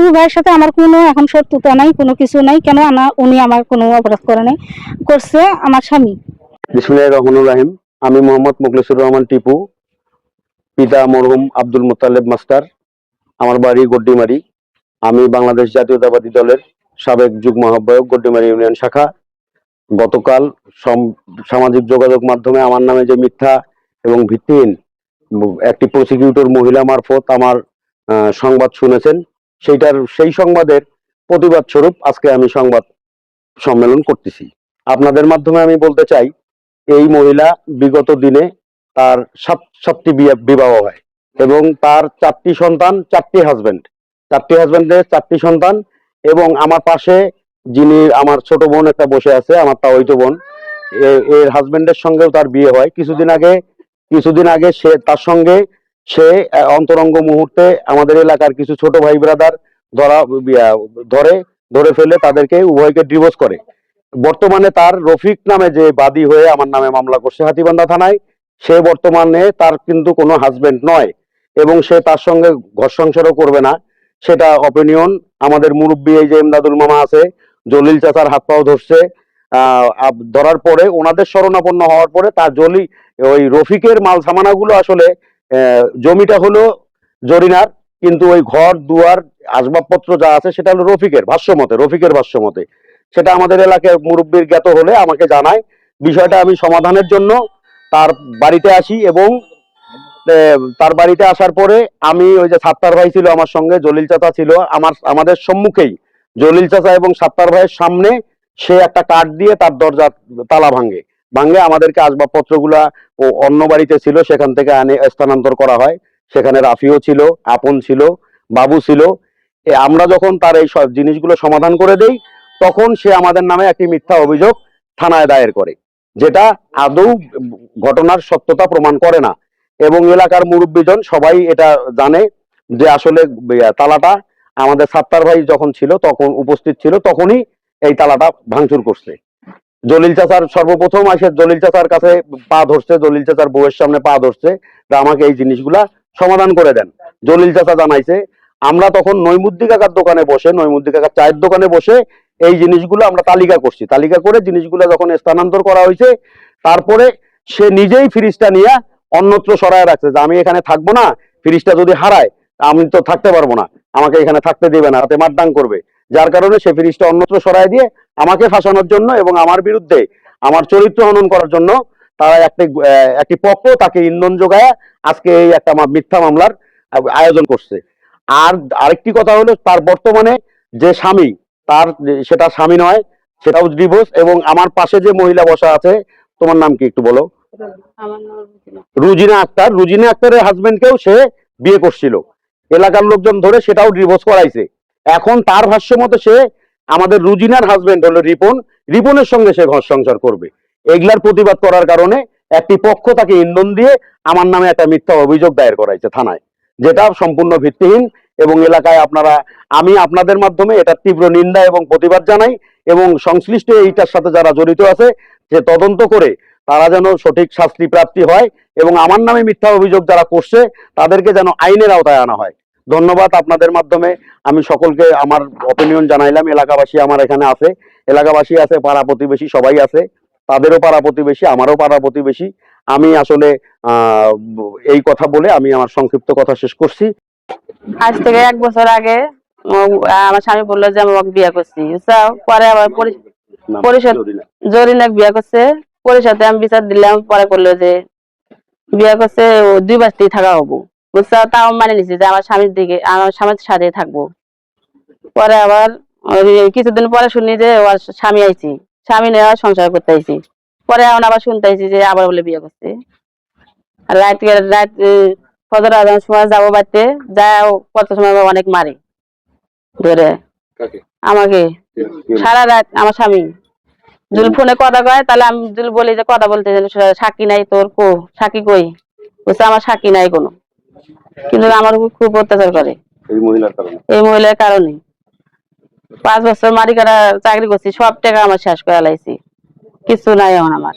টিপু ভাইয়ের সাথে আমার কোনো এখন শত্রুতা নাই, কোনো কিছু নাই। কেন উনি আমার কোনো অপরাধ করে নাই, করছে আমার স্বামী। বিসমিল্লাহির রহমানির রহিম। আমি মোহাম্মদ মুখলিসুর রহমান টিপু, পিতা মরহুম আব্দুল মুত্তালেব মাস্টার। আমার বাড়ি গড্ডিমারি। আমি বাংলাদেশ জাতীয়তাবাদী দলের সাবেক যুগ্ম আহ্বায়ক, গড্ডিমারি ইউনিয়ন শাখা। গতকাল সামাজিক যোগাযোগ মাধ্যমে আমার নামে যে মিথ্যা এবং ভিত্তিহীন একটি প্রসিকিউটর মহিলা মারফত আমার সংবাদ শুনেছেন, সেই সংবাদের প্রতিবাদ স্বরূপ আজকে আমি সংবাদ সম্মেলন করতেছি। আপনাদের মাধ্যমে আমি বলতে চাই, এই মহিলা বিগত দিনে তার সাতটি বিবাহ হয় এবং তার 4টি সন্তান, 4টি হাজবেন্ডের 4টি সন্তান। এবং আমার পাশে যিনি আমার ছোট বোন একটা বসে আছে, আমার তাওইতো বোন, এর হাজবেন্ডের সঙ্গেও তার বিয়ে হয় কিছুদিন আগে তার সঙ্গে সে অন্তরঙ্গ মুহূর্তে আমাদের এলাকার কিছু ছোট ভাই ব্রাদার ধরে ফেলে তাদেরকে উভয়কে ডিভোর্স করে। বর্তমানে তার রফিক নামে যে বাদী হয়ে আমার নামে মামলা করছে হাতীবান্ধা থানায়, সে বর্তমানে তার কিন্তু কোনো হাজবেন্ড নয় এবং সে তার সঙ্গে ঘর সংসারও করবে না। সেটা অপিনিয়ন। আমাদের মুরব্বী এই যে এমদাদুল মামা আছে, জলিল চাচার হাত পাও ধরছে। ধরার পরে ওনাদের শরণাপন্ন হওয়ার পরে তার ওই রফিকের মাল সামানাগুলো আসলে জমিটা হলো জরিনার, কিন্তু ওই ঘর দুয়ার আসবাবপত্র যা আছে সেটা হলো রফিকের ভাষ্যমতে। সেটা আমাদের এলাকার মুরব্বীর জ্ঞাত হলে আমাকে জানায়। বিষয়টা আমি সমাধানের জন্য তার বাড়িতে আসি এবং তার বাড়িতে আসার পরে আমি ওই যে সাত্তার ভাই ছিল আমার সঙ্গে, জলিল চাচা ছিল আমাদের সম্মুখেই। জলিল চাচা এবং সাত্তার ভাইয়ের সামনে সে একটা কাঠ দিয়ে তার দরজা তালা ভাঙে আমাদেরকে আসবাবপত্রগুলা ও অন্য বাড়িতে ছিল সেখান থেকে স্থানান্তর করা হয়। সেখানে রাফিও ছিল, আপন ছিল, বাবু ছিল। আমরা যখন তার এই সব জিনিসগুলো সমাধান করে দেই, তখন সে আমাদের নামে একটি মিথ্যা অভিযোগ থানায় দায়ের করে, যেটা আদৌ ঘটনার সত্যতা প্রমাণ করে না। এবং এলাকার মুরব্বীজন সবাই এটা জানে যে আসলে তালাটা আমাদের সাত্তার ভাই যখন ছিল, তখন উপস্থিত ছিল, তখনই এই তালাটা ভাঙচুর করছে। জলিল চাচার সর্বপ্রথম আসে জলিল চাচার কাছে পা ধরছে, জলিল চাচার বউয়ের সামনে পা ধরছে, আমাকে এই জিনিসগুলা সমাধান করে দেন। জলিল চাচা জানাইছে। আমরা তখন নৈমুদ্দিক কাকার দোকানে বসে, নৈমুদ্দিক কাকার চায়ের দোকানে বসে এই জিনিসগুলো আমরা তালিকা করে জিনিসগুলো যখন স্থানান্তর করা হয়েছে, তারপরে সে নিজেই ফ্রিজটা নিয়ে অন্যত্র সরায় রাখছে যে আমি এখানে থাকবো না, ফ্রিজটা যদি হারায় আমি তো থাকতে পারবো না, আমাকে এখানে থাকতে দেবে না, হাতে মারডাং করবে। যার কারণে সে ফ্রিজটা অন্যত্র সরায় দিয়ে আমাকে ফাঁসানোর জন্য এবং আমার বিরুদ্ধে আমার চরিত্র হনন করার জন্য তারা একটি পক্ষ তাকে ইন্ধন যোগায় আজকে এই একটা মিথ্যা মামলার আয়োজন করছে। আর আরেকটি কথা হলো, তার বর্তমানে যে স্বামী, সেটা স্বামী নয়, সেটাও ডিভোর্স। এবং আমার পাশে যে মহিলা বসা আছে, তোমার নাম কি একটু বলো? রুজিনা আক্তারের হাজবেন্ডকেও সে বিয়ে করছিল। এলাকার লোকজন ধরে সেটাও ডিভোর্স করাইছে। এখন তার ভাষ্য মতো সে আমাদের রুজিনার হাজবেন্ড হলো রিপনের সঙ্গে সে ঘর সংসার করবে। এগুলার প্রতিবাদ করার কারণে একটি পক্ষ তাকে ইন্ধন দিয়ে আমার নামে একটা মিথ্যা অভিযোগ দায়ের করাইছে থানায়, যেটা সম্পূর্ণ ভিত্তিহীন। এবং এলাকায় আমি আপনাদের মাধ্যমে এটা তীব্র নিন্দা এবং প্রতিবাদ জানাই এবং সংশ্লিষ্ট এইটার সাথে যারা জড়িত আছে যে তদন্ত করে তারা যেন সঠিক শাস্তি প্রাপ্তি হয় এবং আমার নামে মিথ্যা অভিযোগ যারা করছে তাদেরকে যেন আইনের আওতায় আনা হয়। ধন্যবাদ। আপনাদের মাধ্যমে আমি সকলকে আমার অপিনিয়ন জানাইলাম। এলাকাবাসী আমার এখানে আছে, পাড়া প্রতিবেশী সবাই আছে, তাদেরও পাড়া প্রতিবেশী, আমারও পাড়া প্রতিবেশী। আমি আসলে এই কথা বলে আমি আমার সংক্ষিপ্ত কথা শেষ করছি। আজ থেকে 1 বছর আগে আমার স্বামী বললো যে আমি বিয়ে করছি, পরে আবার পরিষদ জরিনাক বিয়ে করছে, পরিষদে আমি বিচার দিলাম, পরে করলো যে বিয়ে করছে 2 বাস্তি থাকা হবো, বুঝছো। তাও মানে নিছি যে আমার স্বামীর সাথে থাকবো। পরে আবার কিছুদিন পরে শুনি যে ওর স্বামী আইছি, স্বামী নিয়ে সংসার করতে আইছি। পরে এখন আবার শুনতে আইছি যে আবার বলে বিয়ে করছে। রাত ফজর আজানের সময় যাবো বাড়িতে, যাও কত সময় অনেক মারে ধরে আমাকে সারা রাত। আমার স্বামী যদি ফোনে কথা কয়, তাহলে আমি যদি বলি যে কথা বলতে সাক্ষী নাই তোর, সাক্ষী কই? বলছে আমার সাক্ষী নাই কোনো। কিন্তু আমার খুব অত্যাচার করে এই মহিলার কারণে। 5 বছর মারি কাটা চাকরি করছি, সব টাকা আমার শেষ করে লাইছি, কিছু নাই এখন আমার।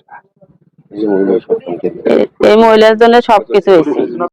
এই মহিলার জন্য সবকিছু হয়েছে।